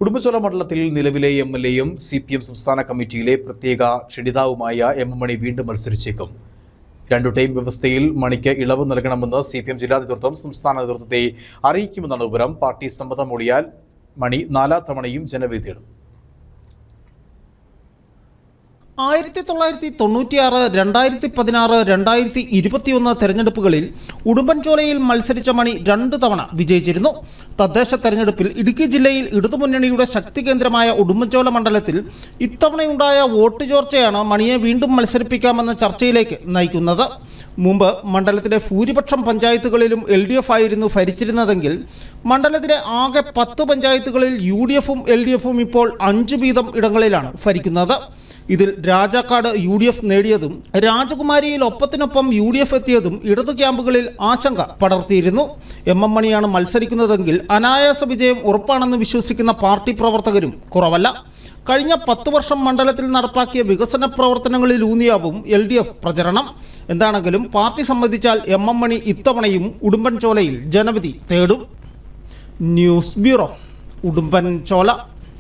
ഉടുമ്പൻചോല മണ്ഡലത്തിൽ നിലവിലെ എംഎൽഎയും CPM സംസ്ഥാന കമ്മിറ്റിയിലെ പ്രത്യേക ക്ഷണിതാവുമായ എം മണി വീണ്ടും മത്സരിച്ചേക്കും. 2 ടൈം വ്യവസ്ഥയിൽ മണിക്ക് ഇളവ് നൽകണമെന്ന് CPM ജില്ലാ നേതൃത്വം സംസ്ഥാന നേതൃത്വത്തെ അറിയിക്കുമെന്നാണ് വിവരം. പാർട്ടി സമ്മതമൊഴിയാൽ മണി 4ാം തവണയും ജനവിധി തേടും. 1996, 2016, 2021 തെരഞ്ഞെടുപ്പുകളിൽ ഉടുമ്പൻചോലയിൽ മത്സരിച്ച മണി 2 തവണ വിജയിച്ചിരുന്നു. തദ്ദേശ തെരഞ്ഞെടുപ്പിൽ ഇടുക്കി ജില്ലയിൽ ഇടതുമുന്നണിയുടെ ശക്തി കേന്ദ്രമായ ഉടുമ്പൻചോല മണ്ഡലത്തിൽ ഇത്തവണയുണ്ടായ വോട്ട് ചോർച്ചയാണ് മണിയെ വീണ്ടും മത്സരിപ്പിക്കാമെന്ന ചർച്ചയിലേക്ക് നയിക്കുന്നത്. മുമ്പ് മണ്ഡലത്തിലെ ഭൂരിപക്ഷം പഞ്ചായത്തുകളിലും LDF ആയിരുന്നു ഭരിച്ചിരുന്നതെങ്കിൽ മണ്ഡലത്തിലെ ആകെ 10 പഞ്ചായത്തുകളിൽ UDFും LDFും ഇപ്പോൾ 5 വീതം ഇടങ്ങളിലാണ് ഭരിക്കുന്നത്. ഇതിൽ രാജാക്കാട് UDF നേടിയതും രാജകുമാരിയിൽ ഒപ്പത്തിനൊപ്പം UDF എത്തിയതും ഇടതു ക്യാമ്പുകളിൽ ആശങ്ക പടർത്തിയിരുന്നു. MM മണിയാണ് മത്സരിക്കുന്നതെങ്കിൽ അനായാസ വിജയം ഉറപ്പാണെന്ന് വിശ്വസിക്കുന്ന പാർട്ടി പ്രവർത്തകരും കുറവല്ല. കഴിഞ്ഞ 10 വർഷം മണ്ഡലത്തിൽ നടപ്പാക്കിയ വികസന പ്രവർത്തനങ്ങളിലൂന്നിയാവും LDF പ്രചരണം. എന്താണെങ്കിലും പാർട്ടി സമ്മതിച്ചാൽ MM മണി ഇത്തവണയും ഉടുമ്പൻചോലയിൽ ജനവിധി തേടും. News bureau, Udumbanchola.